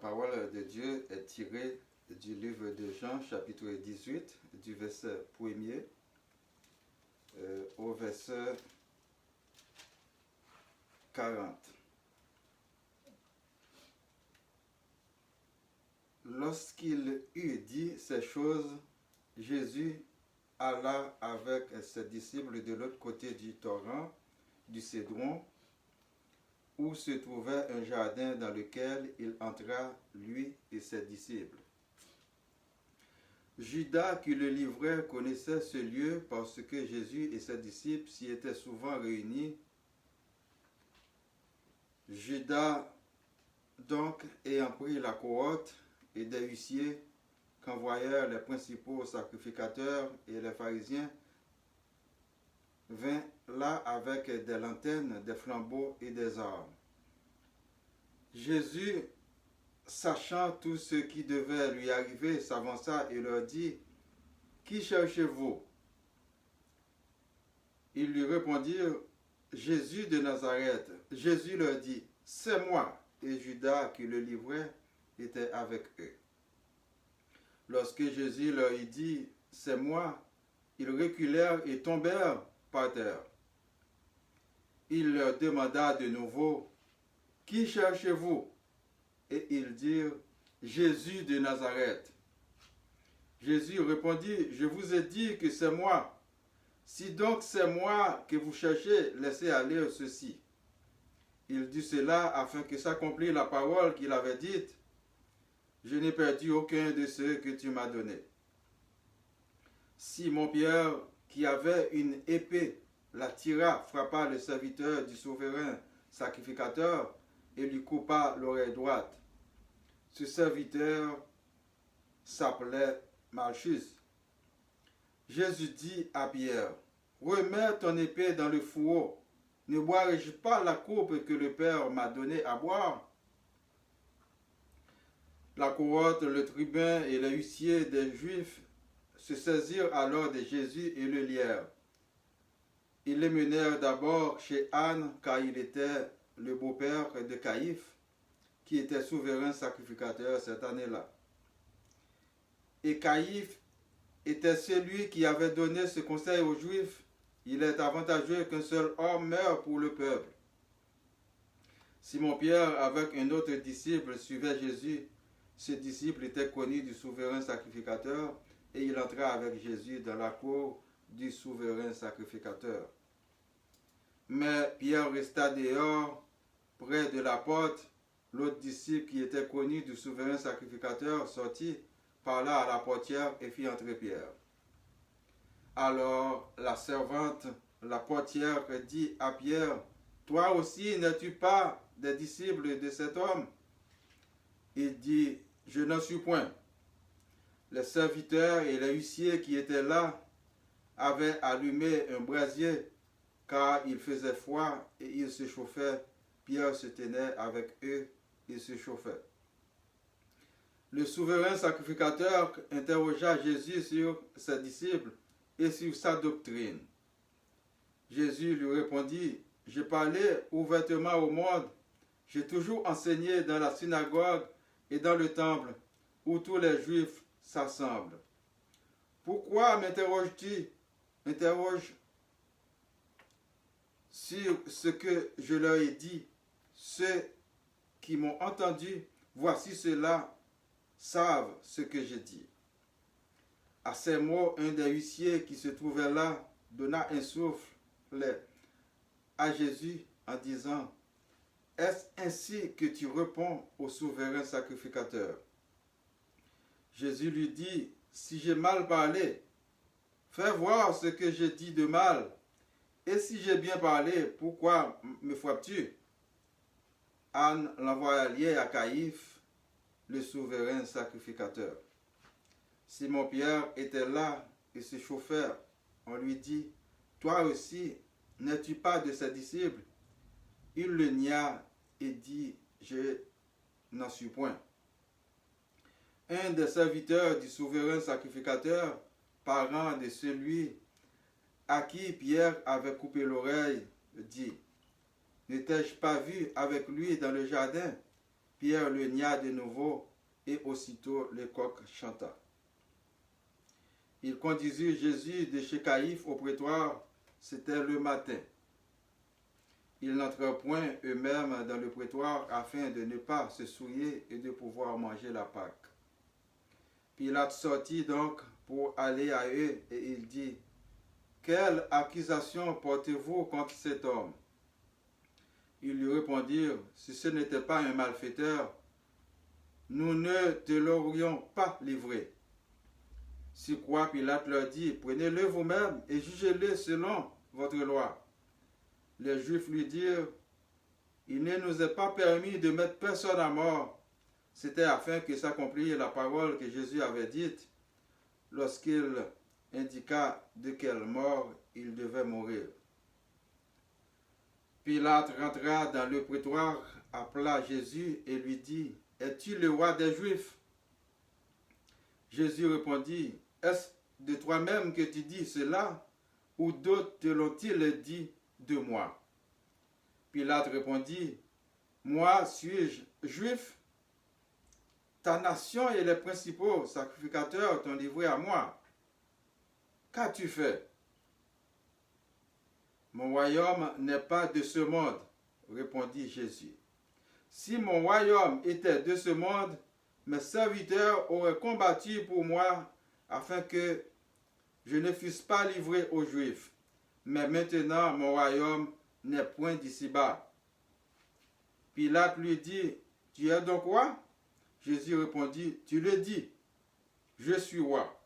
parole de Dieu est tirée du livre de Jean, chapitre 18, du verset 1er au verset 40. Lorsqu'il eut dit ces choses, Jésus alla avec ses disciples de l'autre côté du torrent du Cédron, où se trouvait un jardin dans lequel il entra, lui et ses disciples. Judas, qui le livrait, connaissait ce lieu parce que Jésus et ses disciples s'y étaient souvent réunis. Judas, donc, ayant pris la cohorte et des huissiers qu'envoyèrent les principaux sacrificateurs et les pharisiens, vint là avec des lanternes, des flambeaux et des armes. Jésus, sachant tout ce qui devait lui arriver, s'avança et leur dit, « Qui cherchez-vous » Ils lui répondirent, « Jésus de Nazareth. » Jésus leur dit, « C'est moi. » Et Judas, qui le livrait, était avec eux. Lorsque Jésus leur eut dit, « C'est moi », ils reculèrent et tombèrent par terre. Il leur demanda de nouveau, « Qui cherchez-vous » Et ils dirent, « Jésus de Nazareth. » Jésus répondit, « Je vous ai dit que c'est moi. Si donc c'est moi que vous cherchez, laissez aller ceci. » Il dit cela afin que s'accomplisse la parole qu'il avait dite, « Je n'ai perdu aucun de ceux que tu m'as donnés. » Simon-Pierre, qui avait une épée, la tira, frappa le serviteur du souverain sacrificateur et lui coupa l'oreille droite. Ce serviteur s'appelait Malchus. Jésus dit à Pierre, « Remets ton épée dans le fourreau. Ne boirai-je pas la coupe que le Père m'a donnée à boire ?» La cohorte, le tribun et les huissiers des Juifs se saisirent alors de Jésus et le lièrent. Ils le menèrent d'abord chez Anne, car il était le beau-père de Caïphe, qui était souverain sacrificateur cette année-là. Et Caïphe était celui qui avait donné ce conseil aux Juifs, « Il est avantageux qu'un seul homme meure pour le peuple. » Simon-Pierre, avec un autre disciple, suivait Jésus. Ce disciple était connu du souverain sacrificateur, et il entra avec Jésus dans la cour du souverain sacrificateur. Mais Pierre resta dehors, près de la porte. L'autre disciple, qui était connu du souverain sacrificateur, sortit, parla à la portière et fit entrer Pierre. Alors la servante, la portière, dit à Pierre, « Toi aussi n'es-tu pas des disciples de cet homme ?» Il dit, « Je n'en suis point. » Les serviteurs et les huissiers qui étaient là avaient allumé un brasier, car il faisait froid et ils se chauffaient. Pierre se tenait avec eux et se chauffait. Le souverain sacrificateur interrogea Jésus sur ses disciples et sur sa doctrine. Jésus lui répondit, « Je parlais ouvertement au monde. J'ai toujours enseigné dans la synagogue et dans le temple, où tous les Juifs s'assemblent. Pourquoi m'interroges-tu sur ce que je leur ai dit? Ceux qui m'ont entendu, voici ceux-là, savent ce que j'ai dit. » À ces mots, un des huissiers qui se trouvait là donna un souffle à Jésus en disant, « Est-ce ainsi que tu réponds au souverain sacrificateur ?» Jésus lui dit, « Si j'ai mal parlé, fais voir ce que j'ai dit de mal. Et si j'ai bien parlé, pourquoi me frappes-tu » Anne l'envoya lier à Caïphe, le souverain sacrificateur. Simon-Pierre était là et se chauffait. On lui dit, « Toi aussi, n'es-tu pas de ses disciples ?» Il le nia et dit, « Je n'en suis point. » Un des serviteurs du souverain sacrificateur, parent de celui à qui Pierre avait coupé l'oreille, dit, « Ne t'ai-je pas vu avec lui dans le jardin ?» Pierre le nia de nouveau, et aussitôt le coq chanta. Ils conduisirent Jésus de chez Caïphe au prétoire, c'était le matin. Ils n'entrèrent point eux-mêmes dans le prétoire afin de ne pas se souiller et de pouvoir manger la Pâque. Pilate sortit donc pour aller à eux et il dit, « Quelle accusation portez-vous contre cet homme ?» Ils lui répondirent, « Si ce n'était pas un malfaiteur, nous ne te l'aurions pas livré. » C'est quoi Pilate leur dit, « Prenez-le vous-même et jugez-le selon votre loi. » Les Juifs lui dirent, « Il ne nous est pas permis de mettre personne à mort. » C'était afin que s'accomplisse la parole que Jésus avait dite lorsqu'il indiqua de quelle mort il devait mourir. Pilate rentra dans le prétoire, appela Jésus et lui dit, « Es-tu le roi des Juifs ?» Jésus répondit, « Est-ce de toi-même que tu dis cela, ou d'autres te l'ont-ils dit de moi ?» Pilate répondit, « Moi suis-je juif? Ta nation et les principaux sacrificateurs t'ont livré à moi. Qu'as-tu fait? » « Mon royaume n'est pas de ce monde, » répondit Jésus. « Si mon royaume était de ce monde, mes serviteurs auraient combattu pour moi afin que je ne fusse pas livré aux Juifs. Mais maintenant, mon royaume n'est point d'ici-bas. » Pilate lui dit, « Tu es donc roi? » Jésus répondit, « Tu le dis, je suis roi.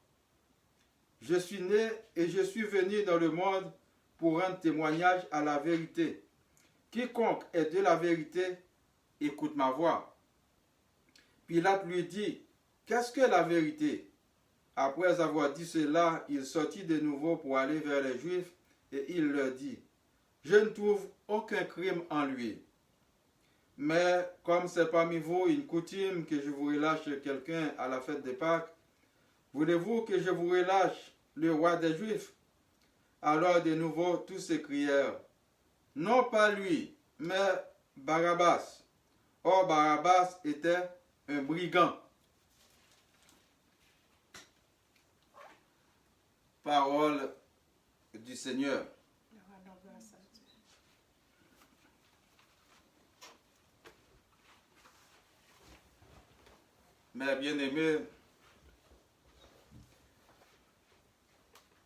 Je suis né et je suis venu dans le monde pour rendre témoignage à la vérité. Quiconque est de la vérité, écoute ma voix. » Pilate lui dit, « Qu'est-ce que la vérité? » Après avoir dit cela, il sortit de nouveau pour aller vers les Juifs et il leur dit, « Je ne trouve aucun crime en lui. Mais comme c'est parmi vous une coutume que je vous relâche quelqu'un à la fête de Pâques, voulez-vous que je vous relâche le roi des Juifs? » Alors de nouveau tous s'écrièrent, « Non pas lui, mais Barabbas. » Or Barabbas était un brigand. Parole du Seigneur. Mes bien-aimés,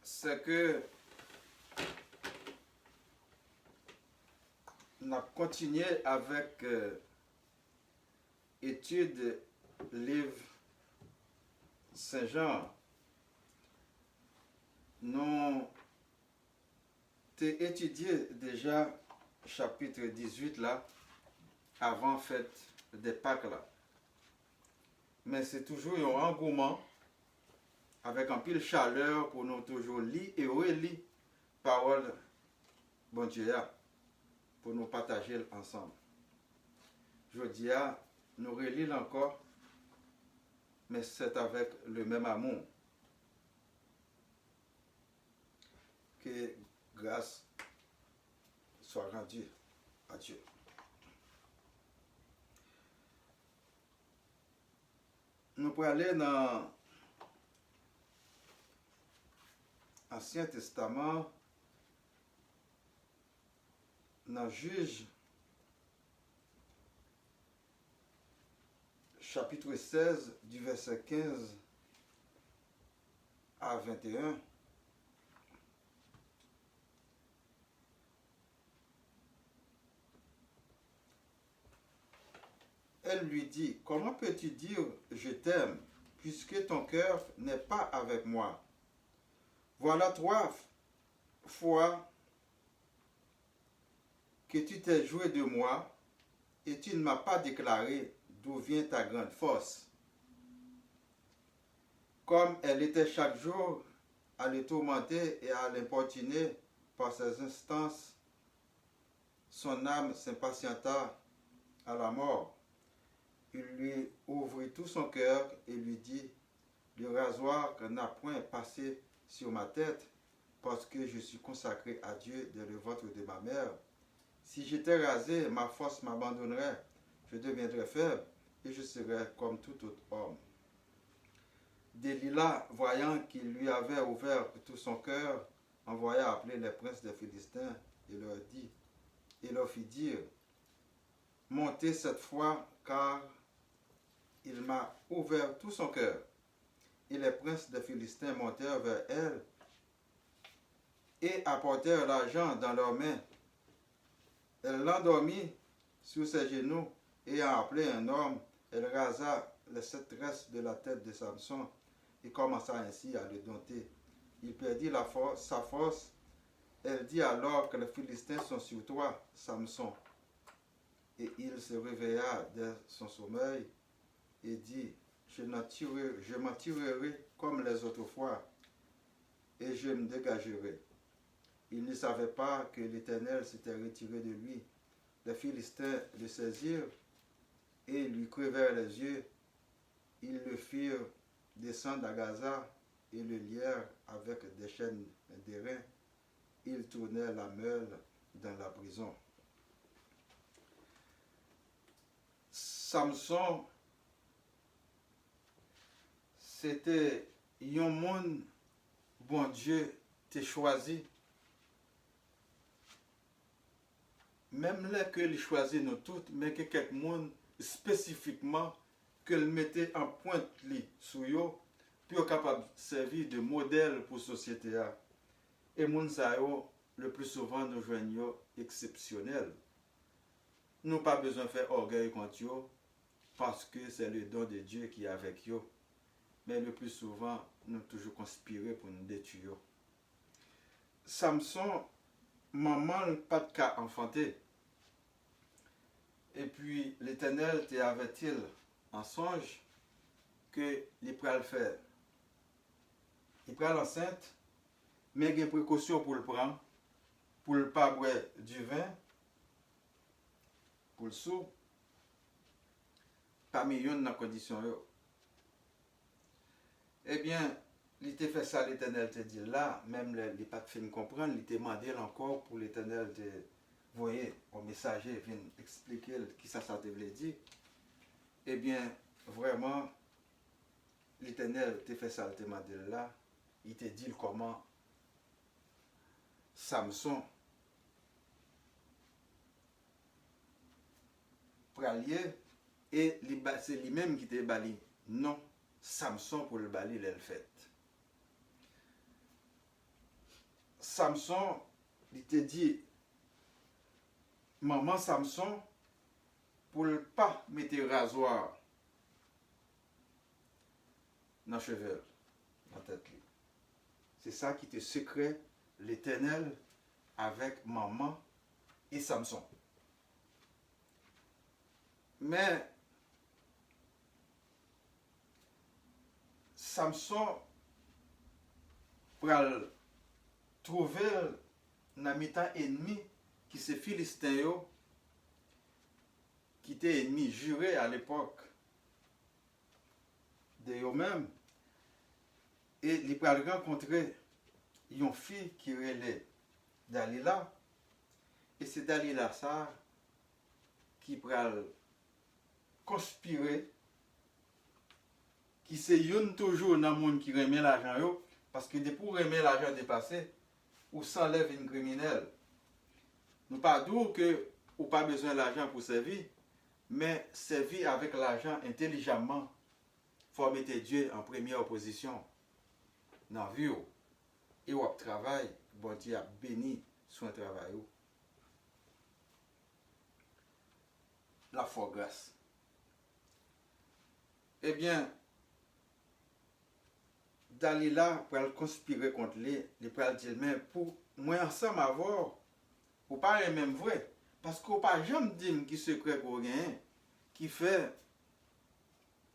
c'est que on a continué avec étude livre Saint-Jean. Nous avons étudié déjà chapitre 18 là, avant fête des Pâques là. Mais c'est toujours un engouement avec un pile chaleur pour nous toujours lire et relire parole bon Dieu pour nous partager ensemble. Je dis nous relire encore, mais c'est avec le même amour. Que grâce soit rendue à Dieu. Nous pouvons aller dans l'Ancien Testament, dans Juge, chapitre 16, du verset 15 à 21. Elle lui dit, « Comment peux-tu dire « je t'aime » puisque ton cœur n'est pas avec moi? Voilà 3 fois que tu t'es joué de moi et tu ne m'as pas déclaré d'où vient ta grande force. » Comme elle était chaque jour à le tourmenter et à l'importuner par ses instances, son âme s'impatienta à la mort. Il lui ouvrit tout son cœur et lui dit, « Le rasoir n'a point passé sur ma tête, parce que je suis consacré à Dieu dès le ventre de ma mère. Si j'étais rasé, ma force m'abandonnerait, je deviendrais faible. et je serai comme tout autre homme. Delilah, voyant qu'il lui avait ouvert tout son cœur, envoya appeler les princes des Philistins et leur fit dire, montez cette fois, car il m'a ouvert tout son cœur. Et les princes des Philistins montèrent vers elle et apportèrent l'argent dans leurs mains. Elle l'endormit sur ses genoux et ayant appelé un homme, elle rasa les 7 tresses de la tête de Samson et commença ainsi à le dompter. Il perdit sa force. Elle dit alors que les Philistins sont sur toi, Samson. Et il se réveilla de son sommeil et dit, je m'en tirerai comme les autres fois et je me dégagerai. Il ne savait pas que l'Éternel s'était retiré de lui. Les Philistins le saisirent et lui crevèrent les yeux. Ils le firent descendre à Gaza et le lièrent avec des chaînes d'airain. Ils tournèrent la meule dans la prison. Samson, c'était un monde, bon Dieu t'a choisi. Même là que il choisit nous toutes, mais que quelqu'un spécifiquement que le mettait en pointe sur eux, pour capable de servir de modèle pour la société. Et moun sa yo, le plus souvent nous joignons exceptionnel. Nous pas besoin de faire orgueil contre eux, parce que c'est le don de Dieu qui est avec eux. Mais le plus souvent, nous toujours conspirer pour nous détruire. Samson, maman pas de cas enfanté. Et puis l'Éternel te avait-il en songe que il pourrait le faire. Il prend l'enceinte, mais il y a des précautions pour le prendre, pour ne pas boire du vin, pour le sou, parmi eux dans la condition. Eh bien, il t'a fait ça, l'Éternel te dit là, même les pas de fin comprendre, il t'a demandé encore pour l'Éternel te voyez, un messager vient expliquer qui ça te voulait dire. Eh bien, vraiment, l'Éternel t'a fait ça, il t'a demandé là, il t'a dit comment Samson pralier et c'est lui-même qui t'a bali. Non, Samson pour le bali, il le fait. Samson, il t'a dit, maman Samson, pour ne pas mettre rasoir dans le cheveu, dans la tête. C'est ça qui te secret l'Éternel avec maman et Samson. Mais Samson pour trouver un mi-temps ennemi qui c'est Philistin qui était ennemi juré à l'époque de eux-mêmes. Et il peut rencontrer une fille qui relait Dalila. Et c'est Dalila ça qui peut conspirer, qui c'est une toujours dans le monde qui remet l'argent, parce que pour remettre l'argent dépassé, ou s'enlève une criminelle. Nous pas dire que ou pas besoin de l'argent pour servir, mais servir avec l'argent intelligemment. Il faut mettre Dieu en première position dans la vie. Et au travail, bon Dieu a béni son travail. La foi grâce. Eh bien, Dalila pour conspirer contre lui, il peut dire mais pour moi ensemble avoir ou pas le même vrai parce qu'on pas jamais dire qui secret pour rien qui fait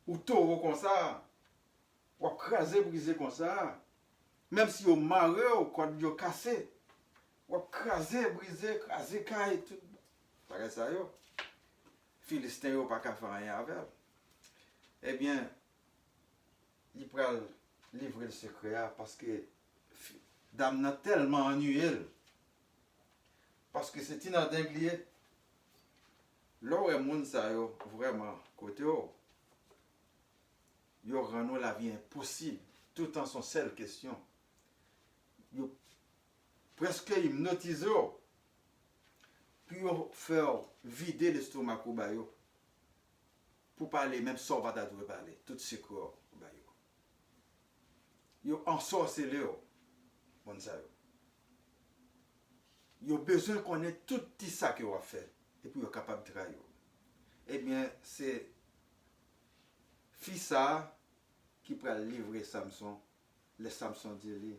ou taureau comme ça ou craser briser comme ça même si au maré ou quand yo cassé ou craser briser craser caille tout pareil ça yo Philistin yo pas qu'à faire rien avec. Eh bien il pral livrer le secret parce que dame n'a tellement ennuyé parce que c'est une dinguerie. Là où est monde ça yo vraiment côté Yo rend la vie impossible, tout en son seule question. Yo presque hypnotisé, puis yo faire vider l'estomac pour bayo. Pour parler, même sans pas doit parler, tout ce corps, bayo. Yo ensorcelé, bon ça. Yo besoin qu'on ait tout ça que vous fait, et puis yo capable de travailler. Eh bien, c'est Fissa qui peut livrer Samson, les Samson dit,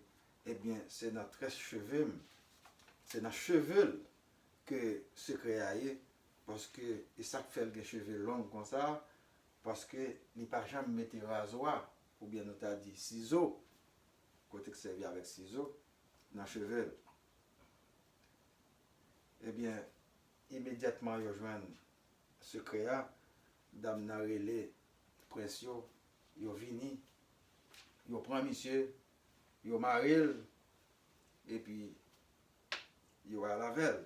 eh bien, c'est notre cheveu, c'est notre cheveux que ce créé, parce que, et ça fait les cheveux longs comme ça, parce que il pas jamais mettre rasoir, ou bien nous t'a dit ciseaux, côté que servi avec ciseaux, dans cheveux. Eh bien, immédiatement, ils rejoignent ce créa, dame n'a relé, prince yo, yo vini, yo prend monsieur, yo maril, et puis yo à la veille.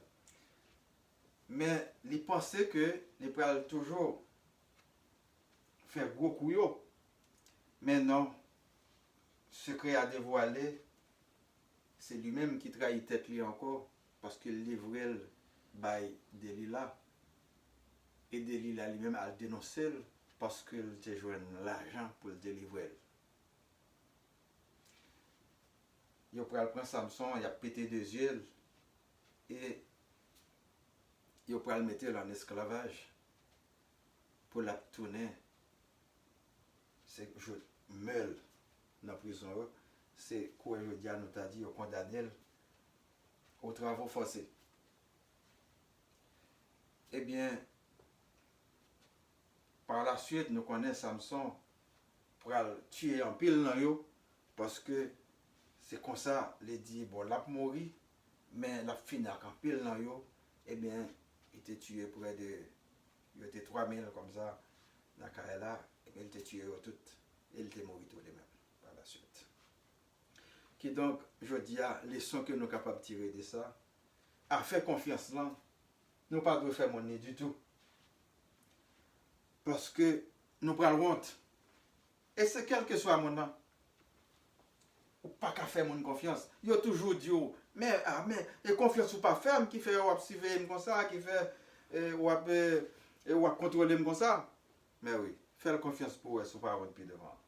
Mais il pensait que il pourrait toujours faire gros coup yo. Mais non, secret à dévoiler, c'est lui-même qui trahit tête lui encore, parce que livre by Delilah. Et Delilah lui-même a dénoncé parce qu'il te joué l'argent pour le délivrer. Il a pris Samson, il a pété deux yeux et il a pris le mettre en esclavage pour la tourner. C'est je meurs dans la prison. C'est quoi je dis à nous t'a dit, il a condamné au travail forcé. Eh bien, par la suite, nous connaissons Samson pour tuer en pile dans yo parce que c'est comme ça, il dit, bon, l'a mourir, mais la fin en pile dans yo, eh bien, il était tué près de, il était 3000 comme ça, dans la là, et bien, il était tué tout, et il était mort tout de même, par la suite. Qui donc, je dis à leçon que nous sommes capables de tirer de ça, à faire confiance là, nous pas de faire monnaie du tout. Parce que nous prenons honte. Et c'est quel que soit mon nom. Ou pas qu'à faire mon confiance. Il a toujours dit, mais et confiance ou pas ferme qui fait ou observer comme ça, qui fait ou contrôler comme ça. Mais oui, faire confiance pour eux, c'est pas votre pied devant.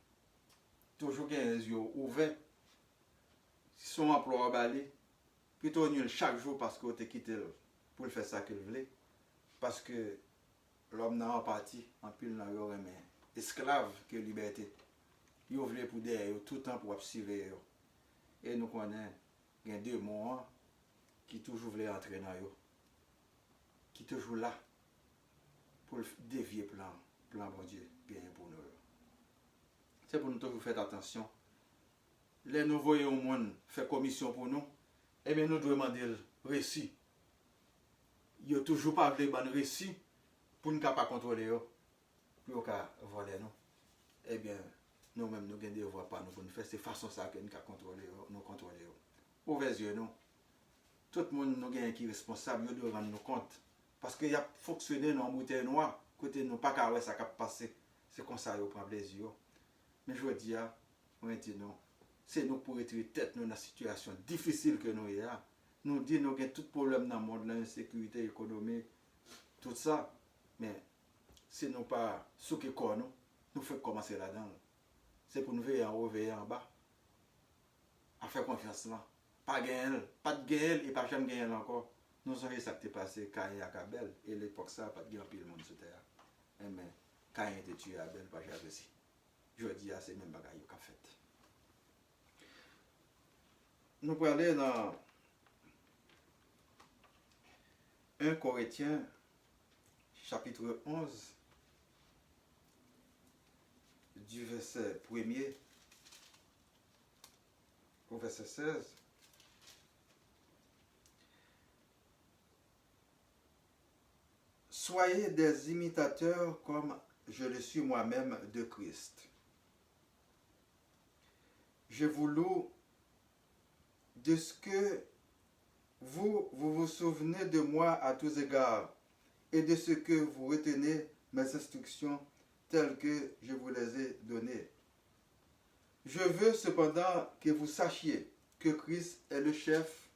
Toujours qu'il y a les yeux ouverts. Si son emploi a balé, plutôt nul chaque jour parce que vous avez quitté pour faire ça qu'il voulait. Parce que l'homme n'a pas parti, en pile dans le mais esclave que liberté. Ils voulaient pour derrière tout le temps pour observer. Et nous connaissons, il y a deux mois qui toujours voulaient entrer dans eux. Qui toujours là pour dévier plan bon Dieu, bien pour nous. C'est pour nous toujours faire attention. Les nous voyons au monde faire commission pour nous, et bien nous devons demander le récit. Il n'y a toujours pas de bon récit pour ne pas contrôler eux, pour ne pas voler nous. Eh bien, nous-mêmes, nous avons des devoirs pour nous faire, c'est façon ça que nous contrôler nous contrôler. Ouvrez les yeux, nous. Tout le monde nous est responsable, nous devons rendre nous compte. Parce qu'il y a fonctionné dans la bouteille noire, côté nous pas qu'à ça qui passé. C'est comme ça qu'on prend plaisir. Mais je veux dire, on dit non. C'est nous pour retirer tête dans la situation difficile que nous avons. Nous disons que nous avons tout problème dans le monde, l'insécurité économique, tout ça. Mais si nous pas ce que nous, nous faisons commencer là-dedans. C'est pour nous veiller en haut, veiller en bas. À faire confiance là. Pas de gagner et pas jamais gagner encore. Nous savons ça qui est passé, Caïn et Abel. Et l'époque ça, pas de gagner pile monde sur terre. Mais Caïn était tué, Abel, pas jamais aussi. Je dis à ces mêmes bagailles qu'a fait. Nous pouvons aller dans 1 Corinthiens, chapitre 11, du verset 1er au verset 16. Soyez des imitateurs comme je le suis moi-même de Christ. Je vous loue de ce que vous souvenez de moi à tous égards et de ce que vous retenez mes instructions telles que je vous les ai données. Je veux cependant que vous sachiez que Christ est le chef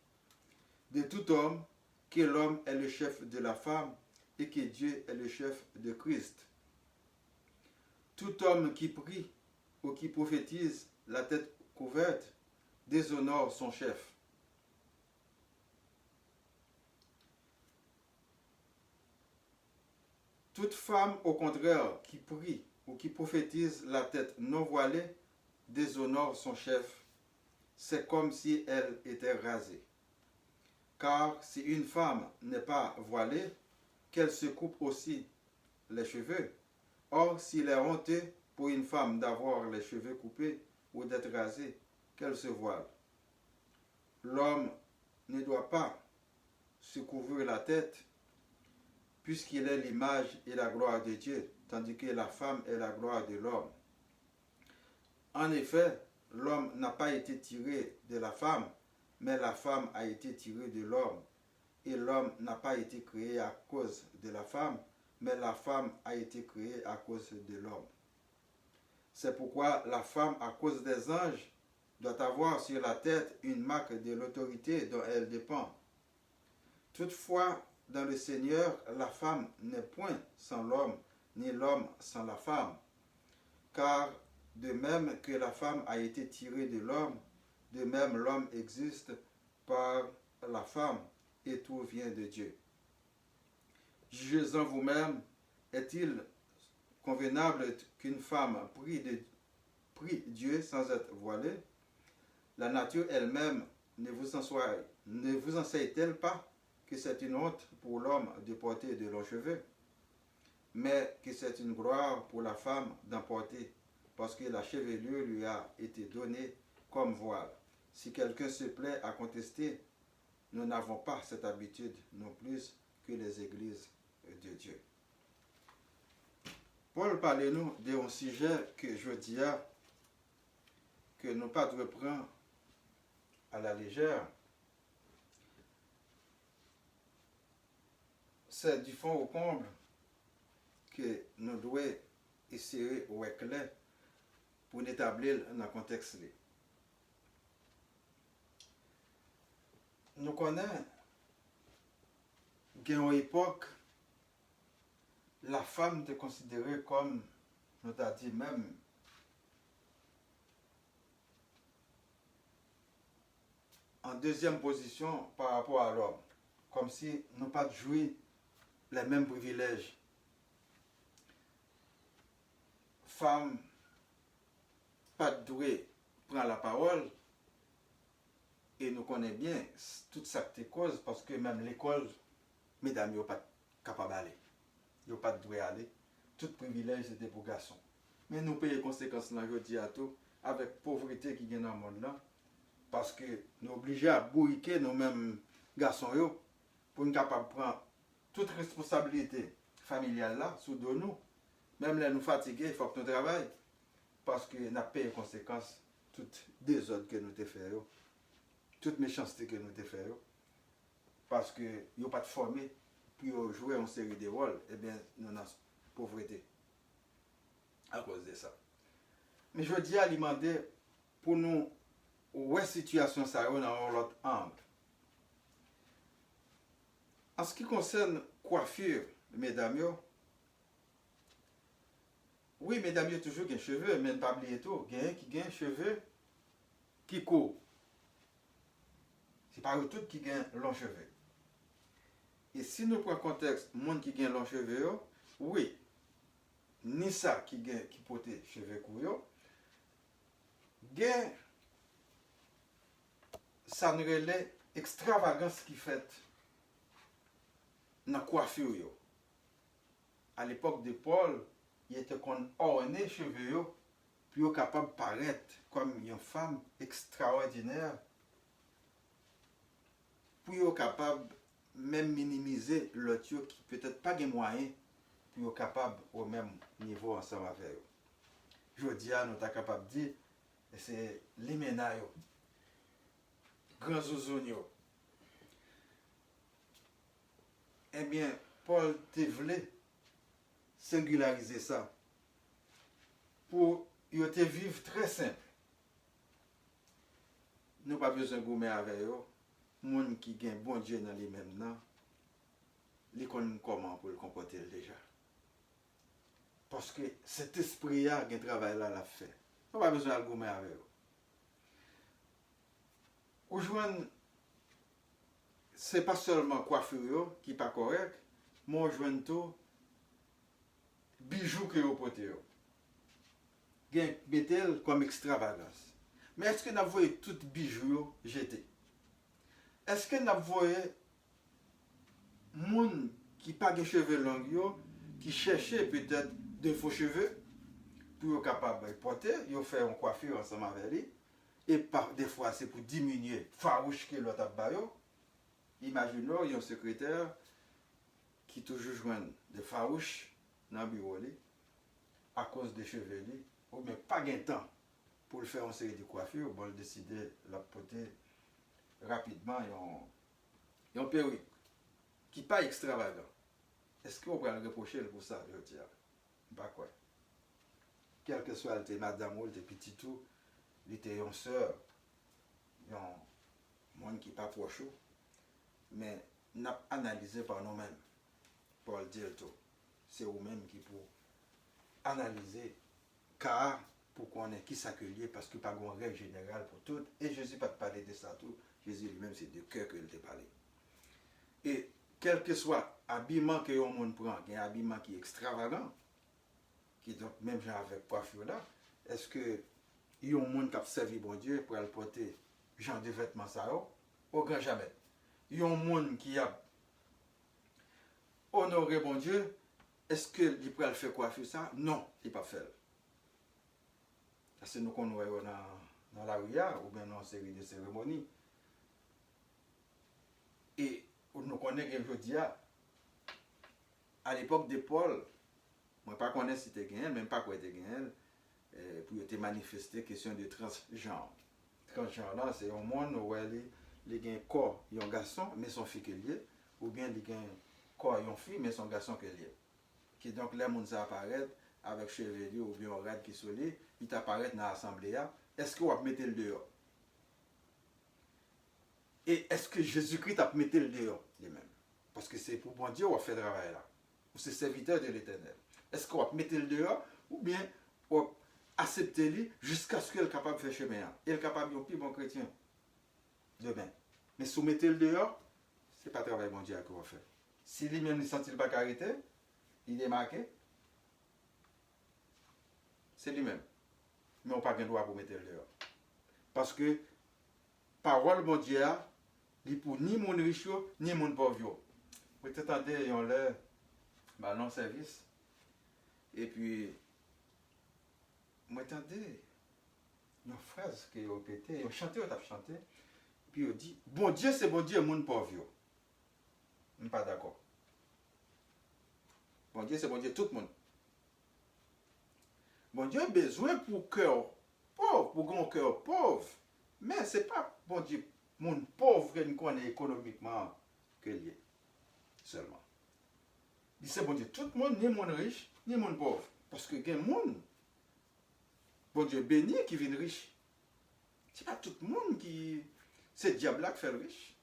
de tout homme, que l'homme est le chef de la femme et que Dieu est le chef de Christ. Tout homme qui prie ou qui prophétise la tête couverte déshonore son chef. Toute femme, au contraire, qui prie ou qui prophétise la tête non voilée déshonore son chef. C'est comme si elle était rasée. Car si une femme n'est pas voilée, qu'elle se coupe aussi les cheveux. Or, s'il est honteux pour une femme d'avoir les cheveux coupés ou d'être rasée, qu'elle se voile. L'homme ne doit pas se couvrir la tête, puisqu'il est l'image et la gloire de Dieu, tandis que la femme est la gloire de l'homme. En effet, l'homme n'a pas été tiré de la femme, mais la femme a été tirée de l'homme. Et l'homme n'a pas été créé à cause de la femme, mais la femme a été créée à cause de l'homme. C'est pourquoi la femme, à cause des anges, doit avoir sur la tête une marque de l'autorité dont elle dépend. Toutefois, dans le Seigneur, la femme n'est point sans l'homme, ni l'homme sans la femme. Car de même que la femme a été tirée de l'homme, de même l'homme existe par la femme, et tout vient de Dieu. Jugez-en vous-même, est-il convenable qu'une femme prie Dieu sans être voilée? La nature elle-même ne vous enseigne-t-elle pas que c'est une honte pour l'homme de porter de longs cheveux, mais que c'est une gloire pour la femme d'en porter, parce que la chevelure lui a été donnée comme voile. Si quelqu'un se plaît à contester, nous n'avons pas cette habitude non plus que les églises de Dieu. Paul parle-nous d'un sujet que je dis que nous pas devons prendre à la légère. C'est du fond au comble que nous devons essayer ou clair pour établir dans le contexte. Nous connaissons qu'à une époque, la femme était considérée comme, nous avons dit même, en deuxième position par rapport à l'homme, comme si nous n'avons pas joué les mêmes privilèges. Femme, pas douée, prend la parole, et nous connaissons bien toute cette cause, parce que même l'école, mesdames, ils ne sont pas capables d'aller. Ils ne sont pas doués aller. Tout privilège, c'était pour garçons. Mais nous payons les conséquences là, je dis à tout, avec la pauvreté qui est dans le monde là, parce que nous sommes obligés à bourriquer nous-mêmes garçons yo, pour nous capables de prendre toute responsabilité familiale là, sous nous. Même là, nous fatigués, il faut que nous travaillions, parce que nous payons les conséquences, toutes désordre que nous avons fait, toute méchanceté que nous avons fait, parce que nous n'avons pas de formé pour jouer une série de rôles, eh bien, nous avons pauvreté à cause de ça. Mais je dis à demander pour nous, où est la situation ça dans l'autre angle. En ce qui concerne coiffure, mesdames, oui, mesdames, toujours des cheveux, mais ne pas oublier tout. Il y a un qui a des cheveux qui courent. C'est pas eux tous qui ont longs cheveux. Et si nous prenons le contexte, les gens qui ont longs cheveux, oui, ni ça qui porte cheveux courts, gain ça ne relève extravagance qui fait dans la coiffure. À l'époque de Paul, il était qu'on ornait les cheveux puis il capable de paraître comme une femme extraordinaire, puis il capable même minimiser l'autre qui peut-être pas de moyens, puis il capable au même niveau ensemble avec eux. Je dis à nous sommes capable de dire c'est les ménages, grands zouzounes. Eh bien, Paul te voulait singulariser ça pour te vivre très simple. nous pas besoin de gommer avec eux. Moun qui gagne bon Dieu dans les mêmes nan, li connaît comment pour le comporter déjà. Parce que cet esprit-là, qui travail là, l'a fait. On pas besoin de gommer avec eux. Aujourd'hui, c'est pas seulement coiffure qui n'est pas correct, mais on joue tout bijoux que vous portez. Mettez comme extravagance. Mais est-ce que vous voyez tout bijoux jeté? Est-ce que vous voyez des gens qui n'ont pas de cheveux longs, qui cherchaient peut-être de faux cheveux pour être capable de porter, ils ont fait une coiffure ensemble avec lui, et des fois c'est pour diminuer farouche que l'autre a baillot. Imaginons, il y a un secrétaire qui toujours joint des farouches dans le bureau à cause des cheveux, ou bien pas de temps pour le faire une série de coiffures, bon, il décide de la porter rapidement et en perruque qui n'est pas extravagant. Est-ce qu'on peut le reprocher pour ça? Je dis, pas quoi. Quel que soit le madame ou le petit tout, il était une soeur, un monde qui n'est pas proche, mais n'a analysé par nous-mêmes pour le dire tout. C'est vous-même qui pour analyser car pour qu'on ait qui s'accueillir parce que pas une règle générale pour tout. Et Jésus pas parler de ça tout. Jésus lui-même c'est de cœur qu'il t'a parlé. Et quel que soit l'habillement que le monde prend, il y a un habillement qui est extravagant, qui donc même genre avec coiffure là, est-ce que il y a un monde qui a servi bon Dieu pour aller porter genre de vêtements ça au grand jamais. Il y a un monde qui a honoré bon Dieu, est-ce qu'il peut faire coiffure ça? Non, il ne peut pas faire. C'est nous qu'on voit dans la rue ou bien dans une série de cérémonies. Et nous connaissons aujourd'hui, à l'époque de Paul, je ne sais pas si c'était gagné, même pas quoi était gagné, pour te manifester question de transgenre. Transgenre là, c'est un monde où il y a un corps, il y a un garçon, mais son fille qui est lié, ou bien il y a un corps, il y a une fille, mais son garçon qui est lié. Qui donc les gens apparaissent avec cheveux ou bien un rad qui sont liés, ils apparaissent dans l'assemblée. Est-ce que vous mettez le dehors? Et est-ce que Jésus-Christ a mis le dehors lui-même? Parce que c'est pour bon Dieu qu'on fait le travail là. C'est serviteur de l'Éternel. Est-ce qu'on va mettre le dehors ou bien on va accepter lui jusqu'à ce qu'il soit capable de faire chemin? Il est capable de être un plus bon chrétien demain. Mais si vous mettez le dehors, ce n'est pas le travail bon Dieu qu'on va faire. Si lui-même ne sent pas carité, il est marqué, c'est lui-même. Mais on n'a pas de droit pour mettre le dehors. Parce que parole bon Dieu, il pour ni mon riche ni mon pauvre. Vous attendez, on leur ballon service. Et puis, moi attendez, une phrase que vous répétez, vous chantez, vous avez chanté. Puis vous dit, bon Dieu c'est bon Dieu, mon pauvre. Je ne suis pas d'accord. Bon Dieu c'est bon Dieu, tout le monde. Bon Dieu a besoin pour cœur pauvre, pour grand cœur pauvre. Mais ce n'est pas bon Dieu, mon pauvre qui nous connaît économiquement que lié seulement. Il c'est bon Dieu, tout le monde, ni mon riche, ni mon pauvre. Parce que il y a des gens, bon Dieu béni qui vient riche. Ce n'est pas tout le monde qui. C'est le diable qui fait riche.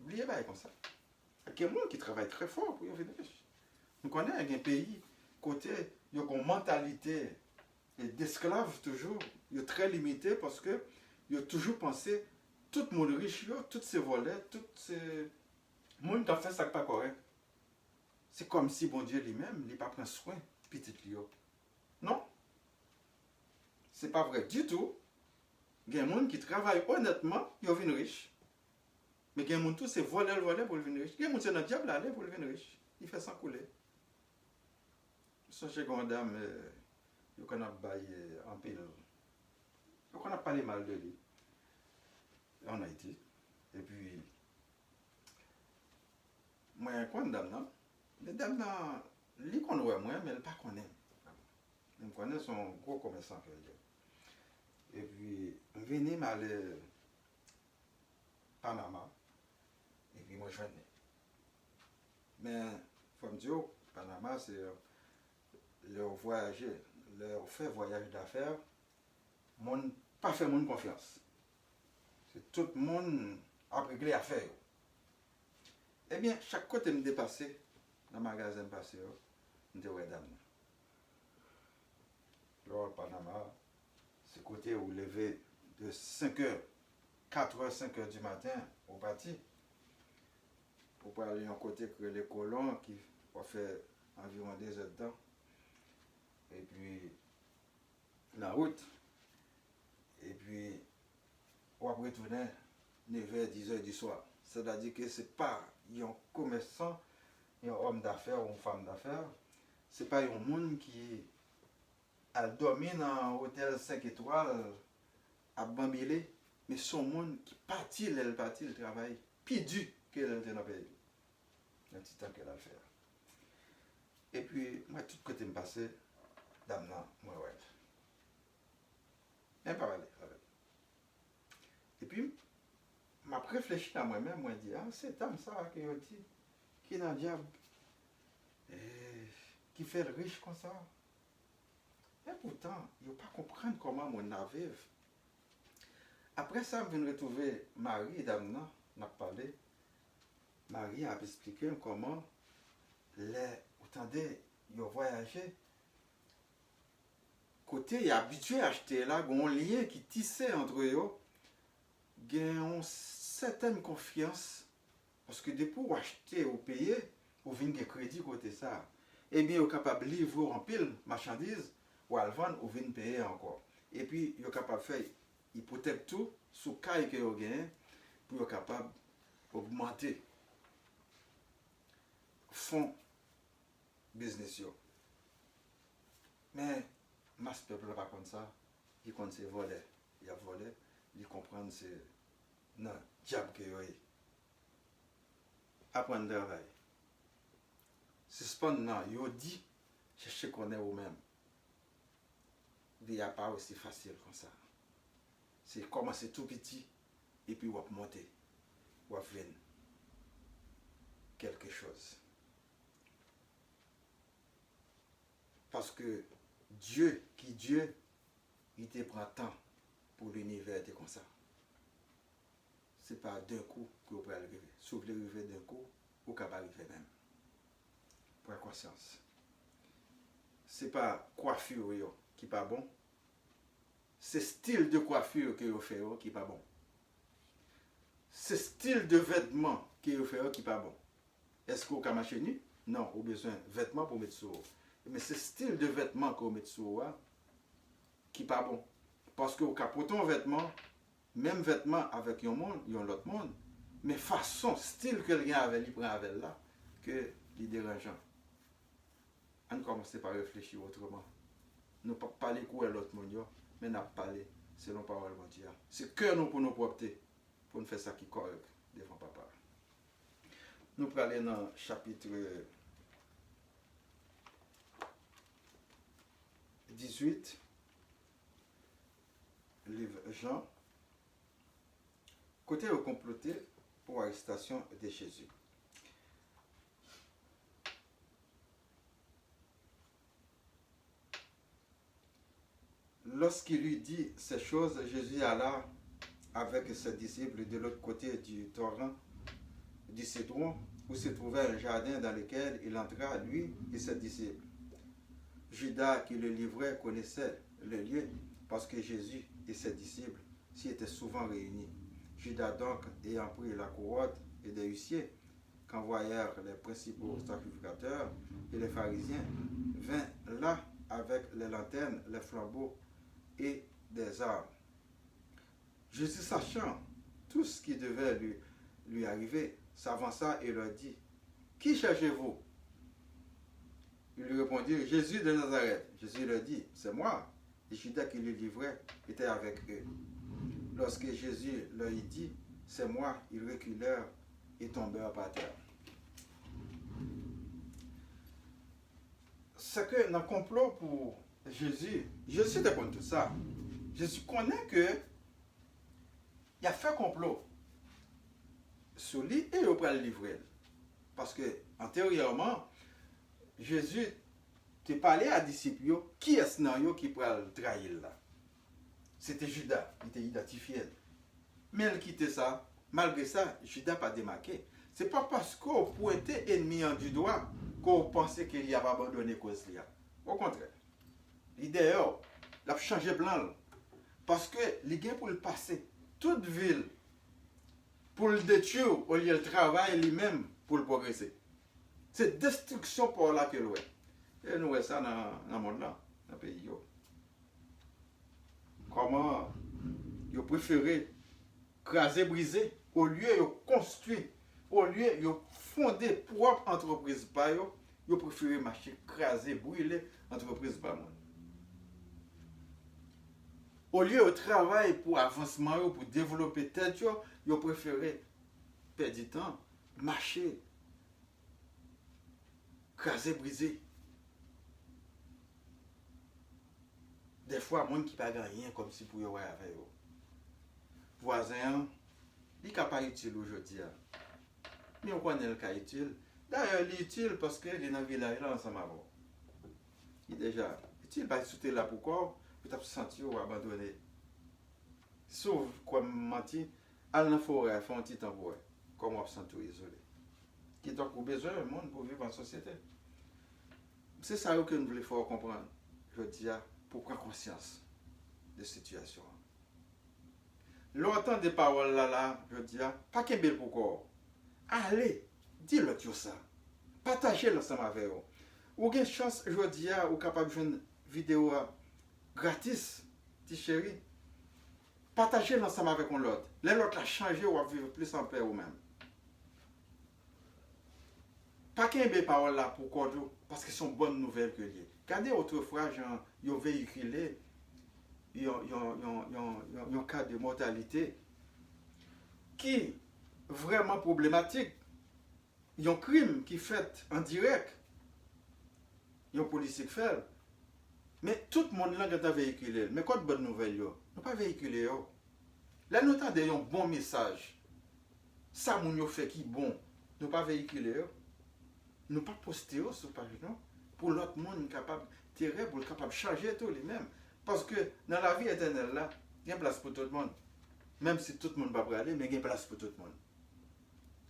Oubliez pas comme ça. Il y a des gens qui travaillent très fort pour devenir riche. Nous connaissons un pays, côté, il y a une mentalité d'esclaves toujours, il est très limité parce que il a toujours pensé tout le monde riche, tous ces volets, tous ces monde qui a fait ça pas correct. C'est comme si bon Dieu lui-même, il n'a pas pris soin petit Lio. Non. C'est pas vrai du tout. Il y a des gens qui travaillent honnêtement, ils deviennent riches. Mais il y a des gens qui c'est voler pour devenir riche. Il y a des gens qui c'est dans le diable aller pour devenir riche. Il fait sans couler. Sachez que dame, il y a un pile. On a parlé mal de lui en Haïti. Et puis, moi, je connais dame, non? Les dames, lui connaît moi, mais elle ne connaît pas. Elle connaît son gros commerçant. Et puis, je venais m'aller à Panama. Et puis, moi, je venais. Mais, il faut me dire, Panama, c'est leur voyager, leur faire voyage d'affaires, pas faire mon confiance. tout le monde a réglé l'affaire. Eh bien, chaque côté me dépassé, dans le magasin passé, je me ouais, dame. Là, Panama, c'est côté où lever de 5 heures, 4 heures, 5 heures du matin au bâti. Pour aller à côté que les colons qui vont faire environ 2 heures de temps. Et puis, la route. Et puis, on va retourner 9h, 10h du soir. C'est-à-dire que ce n'est pas un commerçant, un homme d'affaires ou une femme d'affaires. Ce n'est pas un monde qui a dormi dans un hôtel 5 étoiles à Bambélé, mais son monde qui partit, elle partit, elle travaille plus dur qu'elle était dans le pays. Un petit temps qu'elle a fait. Et puis, moi, tout côté me passait, dame, non, moi, ouais. Même pas parler avec. Et puis, m'a réfléchi à moi-même, moi, dit, ah, c'est dame ça, qui est dans le diable, qui fait le riche comme ça. Et pourtant, je ne pas comprendre comment mon arrive. Après ça, je viens retrouver Marie, dame, non, on a parlé. Marie a expliqué comment autant ils ont voyagé. Côté, il est habitué à acheter là, il y a un lien qui tissait entre eux. Il y a une certaine confiance. Parce que depuis vous acheter ou payer, vous venez de crédit côté ça. Et bien, vous êtes capable de livrer en pile marchandises, ou à le vendre, vous venez payer encore. Et puis, vous êtes capable de faire hypothèque tout, sous caille que vous gagnez, pour vous êtes capable d'augmenter fonds business yo. Mais masse peuple pas comme ça, il compte c'est voler, il a volé, il comprend c'est non diable que yo. Apprendre travail. Suspendre non, yo dit chercher connaître vous-même. Il n'y a pas aussi facile comme ça. C'est commencer tout petit et puis on va monter, on va venir quelque chose. Parce que Dieu, il te prend temps pour l'univers, c'est comme ça. Ce n'est pas d'un coup que vous pouvez arriver. Si vous voulez arriver d'un coup, vous pouvez arriver même. Pour conscience. Ce n'est pas coiffure qui n'est pas bon. C'est style de coiffure que vous faites qui n'est pas bon. C'est style de vêtements que vous faites qui n'est pas bon. Est-ce que vous pouvez marcher nu? Non, vous avez besoin de vêtements pour mettre sur vous. Mais c'est style de vêtements qu'on met sur vous qui n'est pas bon. Parce que vous capotez un vêtement, même vêtement avec un monde, il y a l'autre monde, mais façon, style que quelqu'un avait, il prend avec là, que il dérangeant. On commence par réfléchir autrement. Nous ne pas parler quoi l'autre monde, mais nous parler selon parole de Dieu. C'est que nous pour nous propter, pour nous faire ça qui est correct devant papa. Nous allons aller dans le chapitre 18, livre Jean, côté au comploté pour l'arrestation de Jésus. Lorsqu'il lui dit ces choses, Jésus alla avec ses disciples de l'autre côté du torrent du Cédron, où se trouvait un jardin dans lequel il entra, lui et ses disciples. Judas qui le livrait connaissait le lieu parce que Jésus et ses disciples s'y étaient souvent réunis. Judas donc, ayant pris la couronne et des huissiers, qu'envoyèrent les principaux sacrificateurs et les pharisiens, vint là avec les lanternes, les flambeaux et des armes. Jésus, sachant tout ce qui devait lui arriver, s'avança et leur dit, « Qui cherchez-vous » Ils lui répondirent, « Jésus de Nazareth. » Jésus leur dit, « C'est moi. » Et Judas qui le livrait était avec eux. Lorsque Jésus leur dit, « C'est moi », ils reculèrent et tombèrent par terre. C'est que dans le complot pour Jésus était contre tout ça. Jésus connaît que il a fait complot sur lui et il va le livrer. Parce que, antérieurement, Jésus te parlait à disciples qui est-ce qui pourrait le trahir là. C'était Judas, il était identifié. Mais elle quittait ça. Malgré ça, Judas n'a pas démarqué. Ce n'est pas parce qu'on pointait ennemi en du doigt qu'on pensait qu'il y avait abandonné cause là. Au contraire. L'idée, il a changé plan. Parce que les gars pour le passer, toute ville, pour le détruire, au lieu de travail lui-même pour le progresser. C'est destruction pour là que l'on est. Et nous voyons ça dans le monde là, dans le pays. Comment ils préféré craser, briser, au lieu de construire, au lieu de fonder propre entreprise par eux, ils préféré marcher, craser, brûler entreprise par monde. Au lieu de travailler pour avancement, pour développer tête, ils préféré perdre du temps, marcher, craser, briser. Des fois, il y a des gens qui ne gagnent rien comme si pour y avoir avec eux. Voisin, il n'est pas utile aujourd'hui. Mais on connaît le cas utile. D'ailleurs, il est utile parce qu'il est dans le village là ensemble avant. Il est déjà utile parce que là pourquoi vous avez senti abandonné. Sauf, comme mentir, aller dans la forêt, faire un petit temps pour eux, comme on se sent isolé. Qui donc a besoin d'un monde pour vivre en société. C'est ça que nous voulons faire comprendre. Je dis, pourquoi conscience de cette situation. L'entend des paroles là, je dis, pas qu'un bel pourquoi. Allez, dis-le tout ça. Partagez l'ensemble avec eux. Ou avez chance, je dis, ou capable de faire une vidéo gratis, petit chéri. Partagez l'ensemble avec l'autre. L'autre a changé ou a vivre plus en paix ou même. Pas qu'un bel parole là pour quoi, parce que ce sont bonnes nouvelles que liées. Regardez autrefois, ils ont véhiculé un cas de mortalité qui est vraiment problématique. Il y a un crime qui est fait en direct. Il y a un policier qui fait. Mais tout le monde là a véhiculé. Mais quoi de bonnes nouvelles, ils n'ont pas véhiculé. Là, nous avons un bon message. Ça, nous fait qui bon. Nous n'avons pas véhiculé. Nous n'avons pas posté sur page, non? Pour l'autre monde capable terrible, capable de changer tout les mêmes. Parce que dans la vie éternelle, là, il y a place pour tout le monde. Même si tout le monde ne va pas aller, mais il y a place pour tout le monde.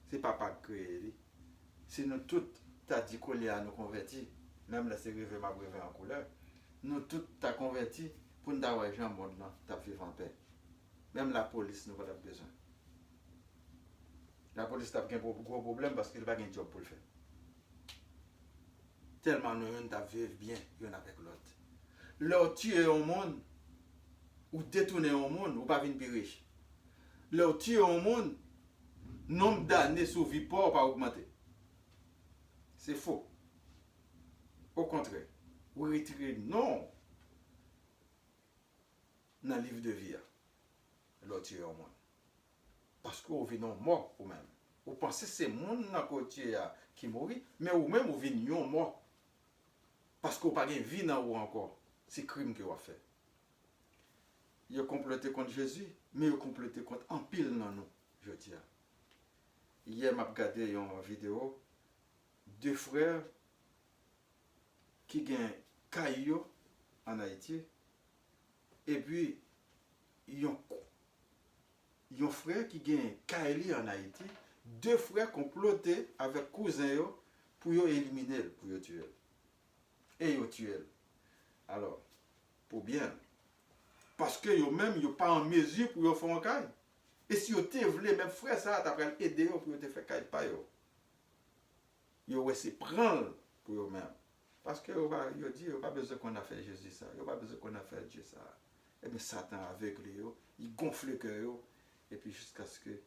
Ce n'est pas créé. Si nous tous, t'as dit qu'on est à nous convertir, même là, c'est rêvé ma brevet en couleur, nous tous, t'as converti pour nous avoir un monde là, t'as vivre en paix. Même la police, nous avons besoin. La police n'a pas un gros problème parce qu'il n'a pas un job pour le faire. Tellement nous vivons bien l'un avec l'autre. Leur tuer au monde, ou détourner au monde, ou pas venir plus riche. Leur tuer au monde, nombre d'années sous vie pauvre pas augmenter. C'est faux. Au contraire, vous retirez non dans le livre de vie. Leur tuer au monde. Parce que vous venez mort vous même. Vous pensez que c'est le monde qui mourit, mais vous même vous venez mort. Parce que vous n'avez pas de vie dans vous encore. C'est crime que vous avez fait. Ils ont comploté contre Jésus, mais ils ont comploté contre un pile dans nous, je dis. Hier, j'ai regardé une vidéo, deux frères qui gagnent Caillou en Haïti, et puis ils ont un frère qui gagne Kaili en Haïti, deux frères complotés avec cousin pour éliminer, pour tuer. Et ils tuent. Alors, pour bien. Parce que eux-mêmes, ils ne sont pas en mesure pour faire un caille. Et si vous voulez, même frère, ça, tu as aider pour te faire caille pas. Ils ont essayé de prendre pour eux-mêmes. Parce que ils disent, il n'y a pas besoin qu'on a fait Jésus ça, il n'y a pas besoin qu'on a fait Dieu ça. Et bien Satan avec lui, il gonfle le cœur. Et puis jusqu'à ce que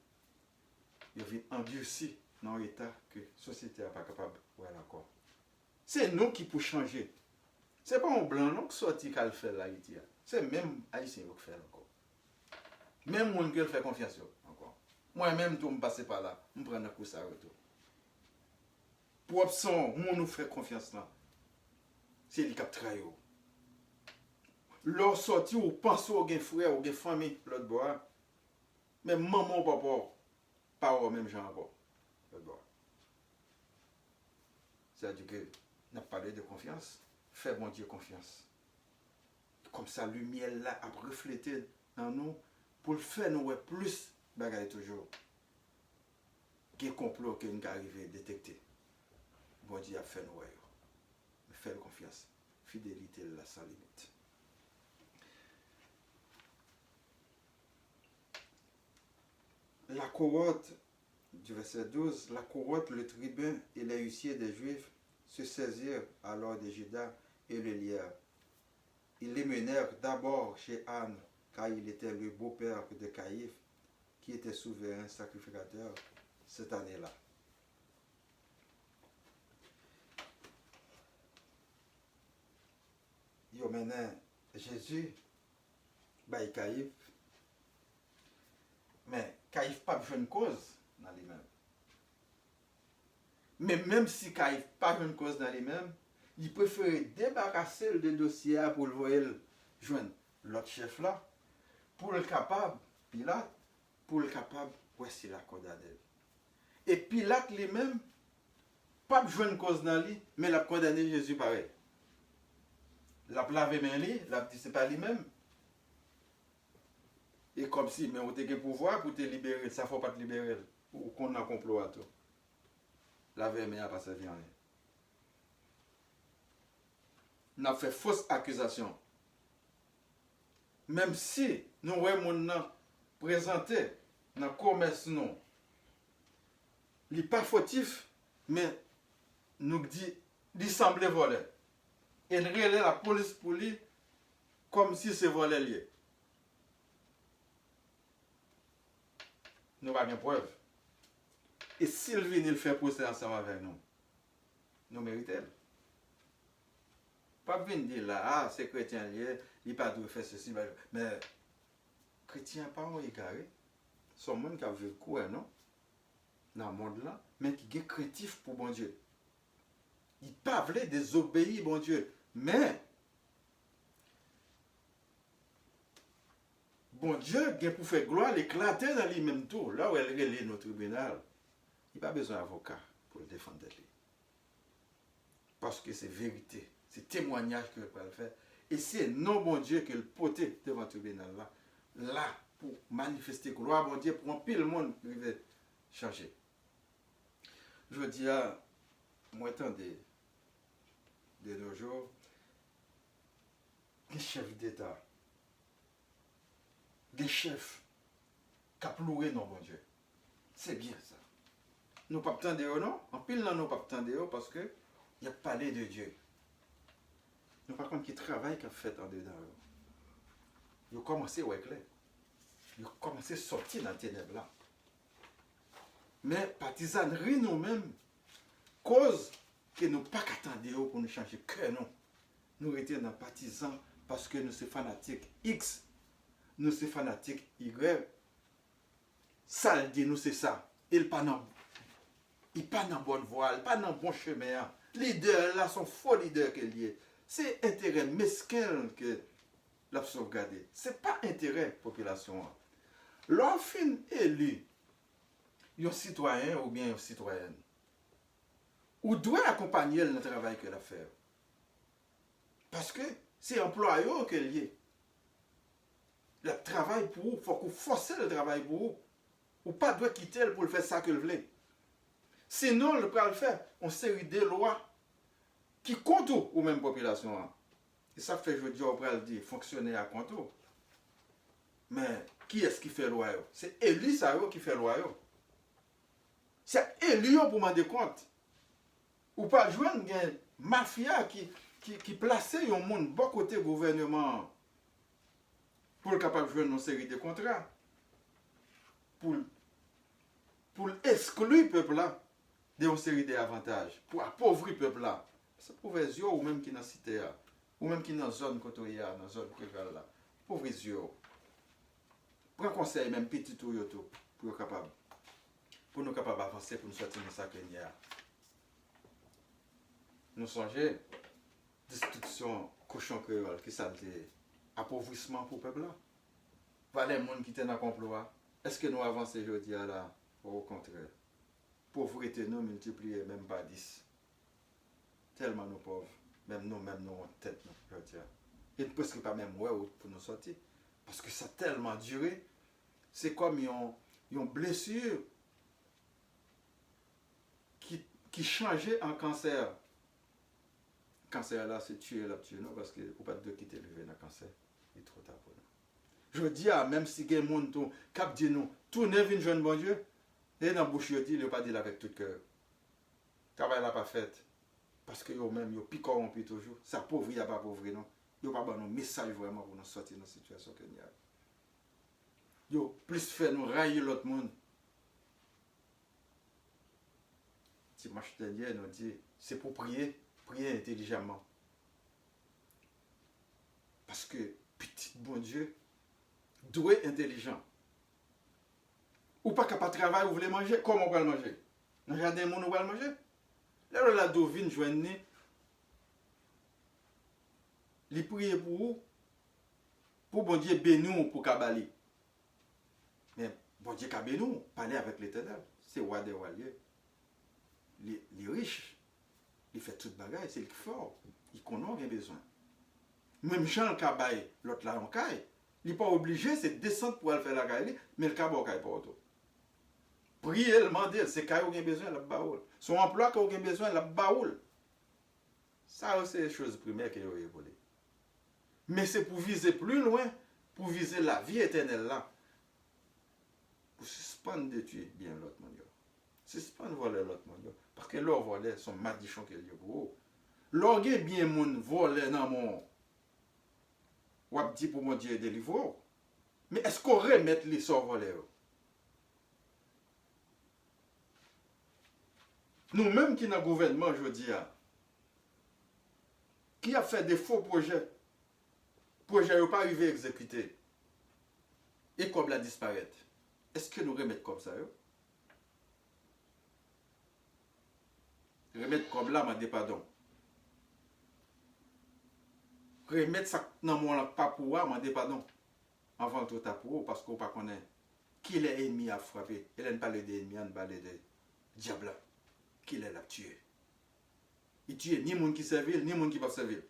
il vienne endurci dans l'état que la société n'est pas capable de voir encore. C'est nous qui pouvons changer. Ce n'est pas un blanc non, qui sortit qu'elle fait l'Haïti. C'est même Haïtien qui fait encore. Même moi qui fait confiance encore. Moi-même, tout me passe par là, je prends un coup ça retour. Pour son, moi nous fait confiance là. C'est lui qui a trahi. Leur sorti ou pense au frère ou famille l'autre bois. Mais maman ou papa, pas au même genre encore. L'autre bois. C'est-à-dire que nous avons parlé de confiance. Fais mon Dieu confiance. Comme ça, la lumière là a reflété dans nous pour le faire nous plus bagay toujours. Quel complot que nous arrivons à détecter. Bon Dieu a fait nous. Fais confiance. Fidélité là sans limite. La cohorte, du verset 12, la cohorte, le tribun et les huissiers des Juifs se saisirent alors de Judas et le lièrent. Ils les menèrent d'abord chez Anne, car il était le beau-père de Caïphe, qui était souverain sacrificateur cette année-là. Yo maintenant, Jésus, bah, Caïphe, mais Caïphe pas besoin de cause dans lui-même. Mais même si Caïphe pas besoin de cause dans lui-même, il préférait débarrasser le dossier pour le voir joindre l'autre chef là, pour le capable, Pilate, pour le capable, voici la condamné. Et Pilate lui-même, pas besoin de cause dans lui, mais l'a condamné Jésus pareil. L'a lavé main lui, l'a dit c'est pas lui-même. Et comme si, mais on te pouvoir pour te libérer, ça ne faut pas te libérer. Ou qu'on a complot à tout. Laver main pas servi à rien. On a fait fausse accusation. Même si nous voyons présenté dans le commerce, non. Il n'est pas fautif, mais nous dit, il semble voler. Et il relève la police pour lui comme si c'est volé lié. Nous n'avons pas de preuve. Et s'il vient, il fait procès ensemble avec nous. Nous méritons. Pas venir dire là, ah, c'est chrétien lié, il n'a pas dû faire ceci. Mais chrétien pas égaré. Son monde qui a vu quoi, non? Dans le monde là, mais qui est créatif pour bon Dieu. Il pas voulu désobéir bon Dieu. Mais bon Dieu, pour faire gloire, l'éclater dans lui-même tout. Là où elle est notre tribunal, il n'a pas besoin d'avocat pour le défendre de lui. Parce que c'est vérité, c'est témoignage que peut le faire. Et c'est non bon Dieu que le poté devant le tribunal là, pour manifester gloire bon Dieu, pour un pile monde qui va changer. Je dis à moi, attendez, de nos jours, des chefs d'État, des chefs qui ont pleuré non bon Dieu. C'est bien ça. Nous ne pouvons pas attendre, non? En pile, nous ne pouvons pas attendre parce que il a parlé de Dieu. Nous par contre qui travaille qu'a fait en dedans. Ils ont commencé à éclairer. Ils ont commencé à sortir dans les ténèbres là. Mais partisanerie nous-mêmes, cause que nous pas qu'attendre pour nous changer cœur non. Nous étions dans partisans parce que nous sommes fanatiques X, nous sommes fanatiques Y. Ça le dit nous c'est ça. Il pas dans bonne voie, il pas dans bon chemin. Les leaders là sont faux leaders que liés. C'est intérêt mesquin que l'a sauvegardé. C'est pas intérêt population. L'enfin élu, un citoyen ou bien une citoyenne, ou doit accompagner le travail qu'elle a fait. Parce que c'est employé que lié. Le travail pour vous, il faut qu'on force le travail pour vous. Ou pas doit quitter pour le faire ça que le voulez. Sinon, le peut le faire. On série de lois qui comptent aux mêmes populations. Et ça fait, je dis, on peut le dire, fonctionner à compte. Mais qui est-ce qui fait loi? C'est élu ça qui fait loi. C'est élu pour demander compte. Ou pas jouer une mafia qui place un monde bon côté gouvernement pour être capable de jouer une série de contrats. Pour exclure le peuple là d'une série d'avantages, pour appauvrir le peuple là. C'est pour les yeux ou même qui dans la cité, ou même qui dans la zone côté, dans la zone rurale là. Pour les yeux. Prends conseil, même petit tout, pour nous capables d'avancer, pour nous sortir de ça que nous avons. Nous songeons, destruction, cochon créole, qui ça appauvrissement pour le peuple là. Voilà les gens qui étaient dans le complot. Est-ce que nous avançons aujourd'hui là? Au contraire. Pauvreté nous multipliée même pas 10. Tellement nous pauvres. Même nous en tête, nous, je dis. Et presque pas même ouais pour nous sortir. Parce que ça a tellement duré. C'est comme une blessure qui changeait en cancer. Cancer là, c'est tuer la tuer, non? Parce que vous pas de quitter le dans cancer. Il est trop tard pour nous. Je dis, même si il y a des gens qui disent nous, tournez vers jeune bon Dieu, et dans la bouche, il ne pas dire avec tout cœur. Le travail n'a pas fait. Parce que eux-mêmes, ils piquent corrompus toujours. Ça pauvre, il n'y a pas pauvre, non? Ils n'ont pas de message vraiment pour nous sortir de la situation que nous avons. Ils ont plus fait nous railler l'autre monde. Dimanche dernier, nous dit, c'est pour prier, prier intelligemment. Parce que, petit bon Dieu, doué intelligent. Ou pas capable de travailler, vous voulez manger, comment on va le manger? Dans le jardin, on va le manger? Là, la dovine joigne, il prie pour vous, pour bon Dieu bénir pour Kabali. Mais bon Dieu a béni, parler avec l'Éternel. C'est roi des rois. Les riches, il fait toute bagaille, c'est le fort. Il connaît bien besoin. Même Jean le cabaye, l'autre là en caille, il n'est pas obligé, c'est descendre pour aller faire la caille, mais le cabot caille pas auto. Prier, demander, c'est qu'il a besoin, la baoule. Son emploi qu'il a besoin, la baoule. Ça, c'est les choses premières qu'il a volé. Mais c'est pour viser plus loin, pour viser la vie éternelle là. Pour suspendre de tuer bien l'autre monde. Suspendre voler l'autre monde. Parce que leur voler sont madichons qu'il y a pour eux. Leur bien mon voler dans mon. Ou a dit pour mon Dieu délivre. Mais est-ce qu'on remet les sorts volés? Nous-mêmes qui dans le gouvernement, je dis, qui a fait des faux projets, projets n'ont pas arrivé à exécuter, et comme la disparaître, est-ce que nous remettons comme ça? Remettre comme là, m'a pardon. Remettre ça dans mon pas pour moi, m'a pardon. Avant tout à pour parce qu'on ne connaît pas qui est ennemi à frapper. Elle ne parle d'ennemi, elle ne parle de diable. Qui est la tuer. Il tue ni monde qui servir, ni monde qui va servir.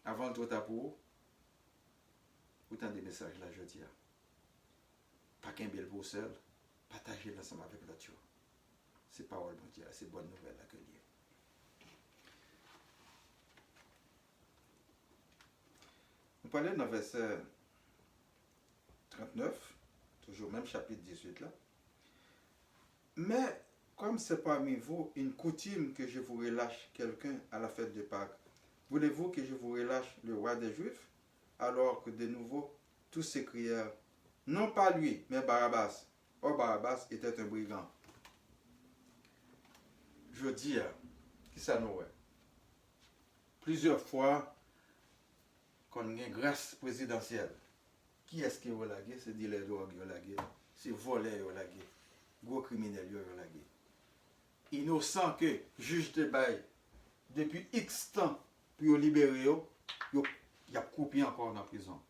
Avant tout à pour autant de messages là, je dis. Pas qu'un bel pour seul, partagez l'ensemble avec l'autre. C'est parole bon Dieu, c'est bonne nouvelle à accueillir. On parlait dans le verset 39, toujours même chapitre 18 là. Mais comme c'est parmi vous une coutume que je vous relâche quelqu'un à la fête de Pâques, voulez-vous que je vous relâche le roi des Juifs? Alors que de nouveau, tous s'écrièrent, non pas lui, mais Barabbas. Or Barabbas était un brigand. Je dis, qui ça nous est? Plusieurs fois, qu'on a une grâce présidentielle. Qui est-ce qui est lagué? C'est dealer de drogue lagué. C'est voler lagué. Gros criminel lagué. Innocent que juge de bail depuis X temps pour libérer, il a coupé encore dans la prison.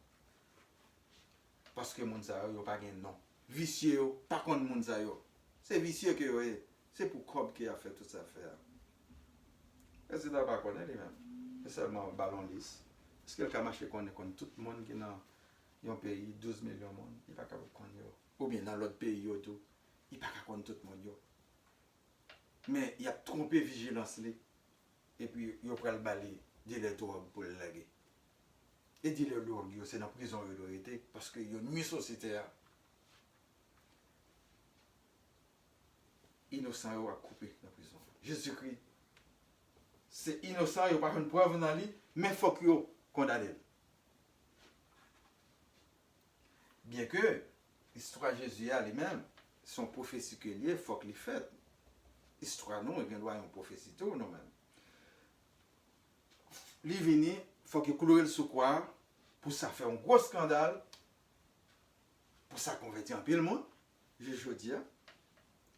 Parce que moun sa yo pas gen nom. Vicieux, par contre moun sa yo. C'est vicieux que yo, c'est pour Cobb qui a fait toute cette affaire. Est-ce que tu pas connaître lui-même? C'est seulement ballon lisse. Est-ce que le cas marché connaît tout le monde qui est dans un pays, 12 millions de monde, il n'est pas capable de connaître. Ou bien dans l'autre pays, il n'est pas capable de connaître tout le monde. Mais il a trompé vigilance. Et puis, il a pris le balai, dit les drogues pour le laguer. Et dit le drogue, c'est dans la prison de l'autorité parce qu'il y a une nuit société. Innocent a coupé la prison. Jésus-Christ, c'est innocent, il n'y a pas une preuve dans lui, mais il faut qu'il condamne. Bien que l'histoire de Jésus elle-même, son prophétie que lié, il faut qu'il fasse. L'histoire nous, il doit y avoir une prophétie tout nous-mêmes. Lui venu, il faut qu'il coule le secours pour ça faire un gros scandale, pour ça convertir un peu le monde, je dis,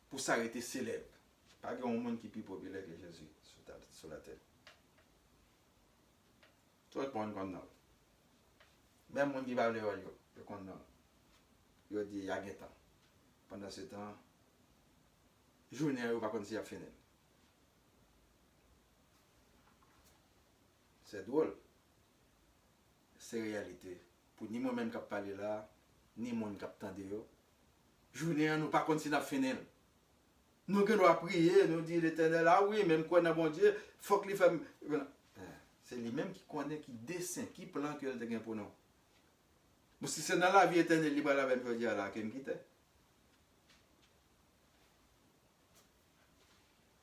pour ça arrêter célèbre. Pas grand monde qui est plus populaire que Jésus sur la terre. Tout le monde connaît. Même les gens qui parlent de lui, ils connaissent. Ils disent, il y a un temps. Pendant ce temps, journée, ils ne pas si à finir. C'est drôle. C'est réalité. Pour ni moi-même qui parle là, ni monde qui attend de eux, Journée, nous pas contre si nous finir. Nous que nous avons prié, nous dit l'Éternel, ah oui, même quoi dans bon Dieu, faut que les femmes. C'est lui-même qui connaît, qui dessine, qui plan que le pour nous. Mais si c'est dans la vie éternelle, il va la même chose là, qu'il me quitte.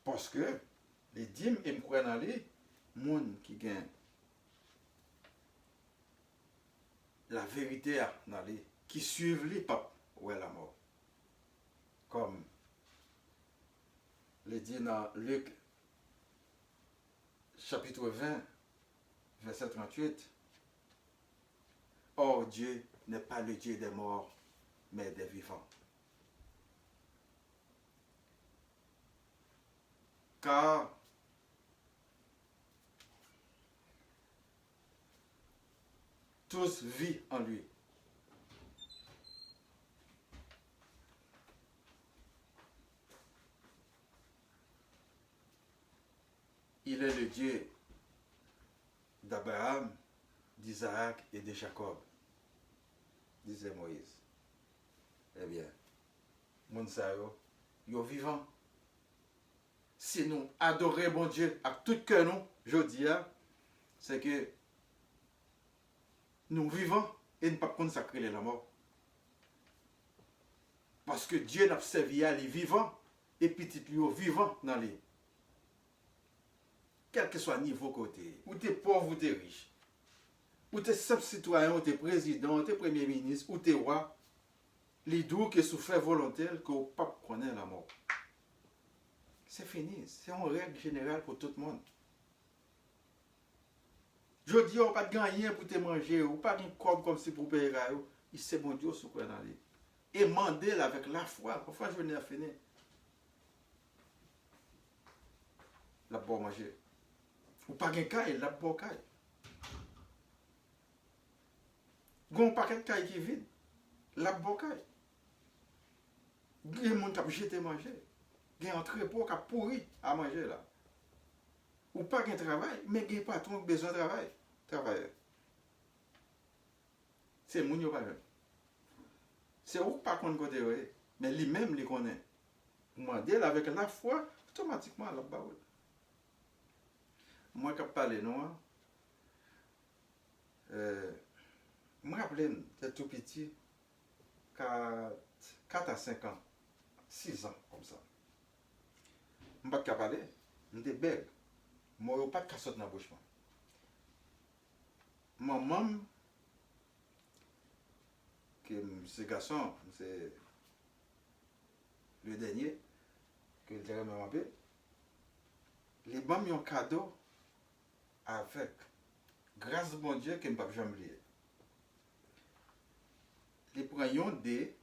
Parce que les dîmes, ils me croient dans les monde qui gagne la vérité dans les qui suivent les papes ou la mort. Comme le dit dans Luc chapitre 20, verset 38. Or Dieu n'est pas le Dieu des morts, mais des vivants. Car tous vivent en lui. Il est le Dieu d'Abraham, d'Isaac et de Jacob, disait Moïse. Eh bien, mon sayo, yo vivant. Si nous adorons bon Dieu à tout cœur, nous, je dis, c'est que nous vivons et ne pas consacrer la mort. Parce que Dieu n'a servi à les vivants et petit lui vivant dans les. Quel que soit le niveau côté, ou tu es pauvre ou tu es riche, ou tu es simple citoyen, ou tu es président, ou tu es premier ministre, ou tu es roi, les doux qui souffrent volontaire que le pape connaît la mort. C'est fini, c'est une règle générale pour tout le monde. Je dis, on pas de gagner pour te manger, ou pas de corps comme si pour payer, il sait bon Dieu sur quoi dans les. Et mandez avec la foi, parfois je n'ai à finir. La bonne manger. Ou pas de caille, la bonne caille. Gon paquet de caille qui est vide, la bonne caille. Il y a des gens qui ont jeté manger. Il y a un entrepôt qui a pourri à manger là. Ou pas de travail, mais il y a pas trop besoin de travail. Travailleur. C'est moun yo pas jeune. C'est ou pas qu'on côté, mais lui-même les connaît. Mandez avec la foi, automatiquement la parole. Moi qui parle non, je me rappelle, j'étais tout petit, 4 à 5 ans, 6 ans comme ça. Je ne suis pas parler, je suis belle. Moi, je n'ai pas de cassette dans la bouche. Maman, que ce garçon, c'est le dernier, que je dirais maman, les bambes ont un cadeau avec, grâce à mon Dieu, que je ne peux jamais oublier. Les prenions des,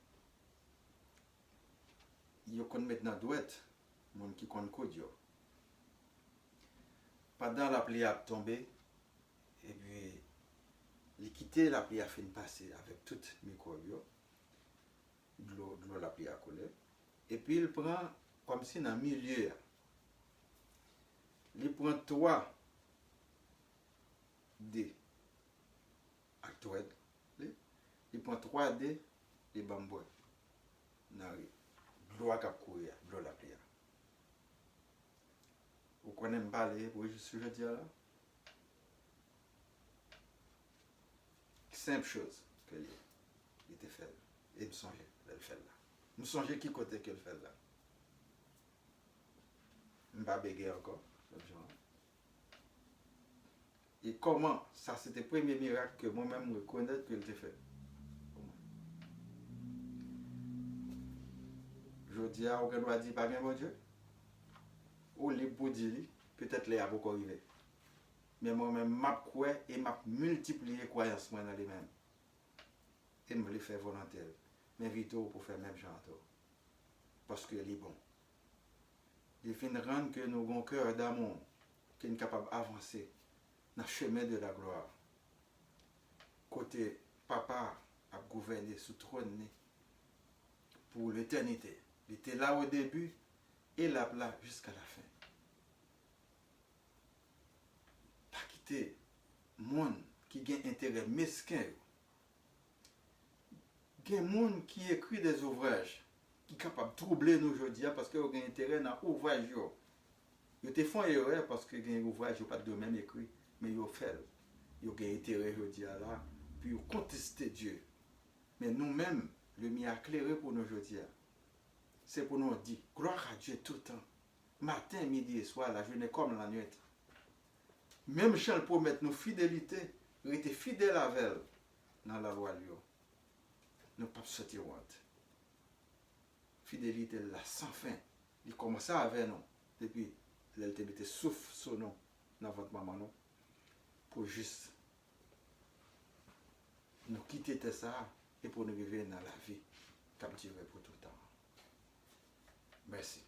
ils connaissent maintenant douette, mon qui connaît codio. Pendant la pluie a tombé, et puis, il quitté la pluie a fait passer avec toute microbes, de l'eau la pluie a collé, et puis il prend, comme si dans le milieu, il prend 3 dés à toilette, il prend 3 dés et bambou, dans l'eau a courir, l'eau la pluie. Vous connaissez parler, pour je suis dire là? Simple chose que il était fait. Et me songeait, elle fait là. Me songeait qui côté qu'elle fait là. Je ne vais pas bégayer encore. Et comment, ça c'était le premier miracle que moi-même reconnais qu'elle était fait. Je dis à aucun doit dire pas bien mon Dieu. Ou les pour dire, peut-être les a beaucoup arrivé. Mais moi-même, je crois et je multiplie les croyances dans les mêmes. Et je me les fais volontaire. Mais vite pour faire même genre. Parce que c'est bon. Il faut rendre que nous avons un cœur d'amour qui est capable d'avancer dans le chemin de la gloire. Côté papa a gouverné sous trône pour l'éternité. Il était là au début et là jusqu'à la fin. Pas quitter le monde qui a un intérêt mesquin. Il y a des gens qui écrit des ouvrages qui est capable de troubler nous aujourd'hui parce que vous avez intérêt dans l'ouvrage. Vous te font erreur parce que vous avez un ouvrage, pas de même écrit, mais vous fait. Vous avez intérêt aujourd'hui là, puis vous contestez Dieu. Mais nous-mêmes, le mieux éclairé pour nous aujourd'hui, c'est pour nous dire gloire à Dieu tout le temps. Matin, midi et soir, la journée comme la nuit. Même si elle promet nous fidélité, nous étions fidèles à elle dans la loi de Dieu. Nous ne pouvons pas sortir honte. Fidélité là sans fin. Il commençait avec nous depuis elle te mettait souffle sur nous dans votre maman nous pour juste nous quitter de ça et pour nous vivre dans la vie comme tu veux pour tout le temps. Merci.